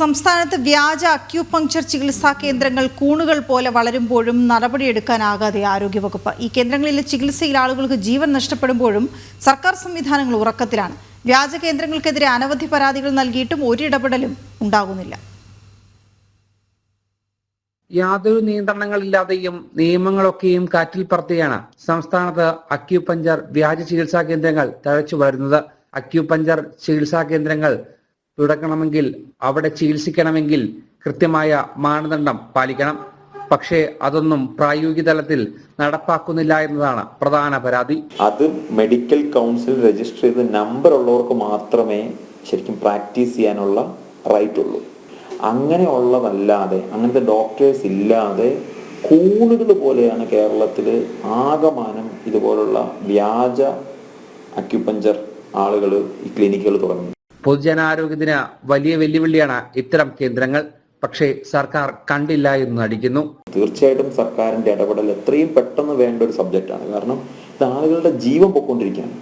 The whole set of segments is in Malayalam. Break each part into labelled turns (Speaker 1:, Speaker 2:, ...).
Speaker 1: സംസ്ഥാനത്ത് വ്യാജ അക്യൂപങ്ക്ചർ ചികിത്സാ കേന്ദ്രങ്ങൾ കൂണുകൾ പോലെ വളരുമ്പോഴും നടപടിയെടുക്കാനാകാതെ ആരോഗ്യവകുപ്പ്. ഈ കേന്ദ്രങ്ങളിലെ ചികിത്സയിൽ ആളുകൾക്ക് ജീവൻ നഷ്ടപ്പെടുമ്പോഴും സർക്കാർ സംവിധാനങ്ങൾ ഉറക്കത്തിലാണ്. വ്യാജ കേന്ദ്രങ്ങൾക്കെതിരെ അനവധി പരാതികൾ നൽകിയിട്ടും ഒരിടപെടലും ഉണ്ടാകുന്നില്ല.
Speaker 2: യാതൊരു നിയന്ത്രണങ്ങളില്ലാതെയും നിയമങ്ങളൊക്കെയും കാറ്റിൽ പറത്തിയാണ് സംസ്ഥാനത്ത് അക്യൂപഞ്ചർ വ്യാജ ചികിത്സാ കേന്ദ്രങ്ങൾ തഴച്ചു വരുന്നത്. അക്യൂപഞ്ചർ ചികിത്സാ കേന്ദ്രങ്ങൾ തുടങ്ങണമെങ്കിൽ, അവിടെ ചികിത്സിക്കണമെങ്കിൽ കൃത്യമായ മാനദണ്ഡം പാലിക്കണം. പക്ഷേ അതൊന്നും പ്രായോഗിക തലത്തിൽ നടപ്പാക്കുന്നില്ല എന്നതാണ് പ്രധാന പരാതി.
Speaker 3: അത് മെഡിക്കൽ കൗൺസിൽ രജിസ്റ്റർ ചെയ്ത നമ്പർ ഉള്ളവർക്ക് മാത്രമേ ശരിക്കും പ്രാക്ടീസ് ചെയ്യാനുള്ള റൈറ്റ് ഉള്ളൂ. അങ്ങനെയുള്ളതല്ലാതെ, അങ്ങനത്തെ ഡോക്ടേഴ്സ് ഇല്ലാതെ കൂണുകൾ പോലെയാണ് കേരളത്തിൽ ആകമാനം ഇതുപോലുള്ള വ്യാജ അക്യുപഞ്ചർ ആളുകൾ ഈ ക്ലിനിക്കുകൾ തുടങ്ങുന്നത്.
Speaker 2: പൊതുജനാരോഗ്യത്തിന് വലിയ വെല്ലുവിളിയാണ് ഇത്തരം കേന്ദ്രങ്ങൾ. പക്ഷേ സർക്കാർ കണ്ടില്ല എന്ന് നടിക്കുന്നു.
Speaker 3: തീർച്ചയായിട്ടും സർക്കാരിന്റെ ഇടപെടൽ എത്രയും പെട്ടെന്ന് വേണ്ട ഒരു സബ്ജക്റ്റാണ്. കാരണം ഇത് ആളുകളുടെ ജീവൻ പൊയ്ക്കൊണ്ടിരിക്കുകയാണ്.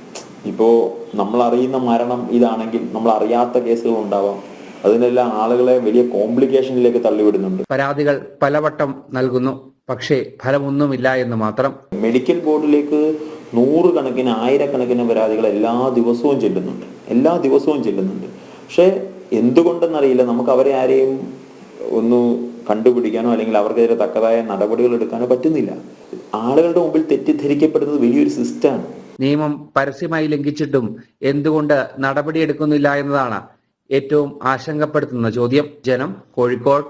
Speaker 3: ഇപ്പോൾ നമ്മൾ അറിയുന്ന മരണം ഇതാണെങ്കിൽ നമ്മൾ അറിയാത്ത കേസുകൾ ഉണ്ടാവാം. അതിനെല്ലാം ആളുകളെ വലിയ കോംപ്ലിക്കേഷനിലേക്ക് തള്ളിവിടുന്നുണ്ട്.
Speaker 2: പരാതികൾ പലവട്ടം നൽകുന്നു, പക്ഷേ ഫലമൊന്നുമില്ല എന്ന് മാത്രം.
Speaker 3: മെഡിക്കൽ ബോർഡിലേക്ക് നൂറുകണക്കിന് ആയിരക്കണക്കിന് പരാതികൾ എല്ലാ ദിവസവും ചെല്ലുന്നുണ്ട്. പക്ഷെ എന്തുകൊണ്ടെന്നറിയില്ല, നമുക്ക് അവരെ ആരെയും ഒന്ന് കണ്ടുപിടിക്കാനോ അല്ലെങ്കിൽ അവർക്കെതിരെ തക്കതായ നടപടികൾ എടുക്കാനോ പറ്റുന്നില്ല. ആളുകളുടെ മുമ്പിൽ തെറ്റിദ്ധരിക്കപ്പെടുന്നത് വലിയൊരു സിസ്റ്റമാണ്.
Speaker 2: നിയമം പരസ്യമായി ലംഘിച്ചിട്ടും എന്തുകൊണ്ട് നടപടിയെടുക്കുന്നില്ല എന്നതാണ് ഏറ്റവും ആശങ്കപ്പെടുത്തുന്ന ചോദ്യം. ജനം, കോഴിക്കോട്.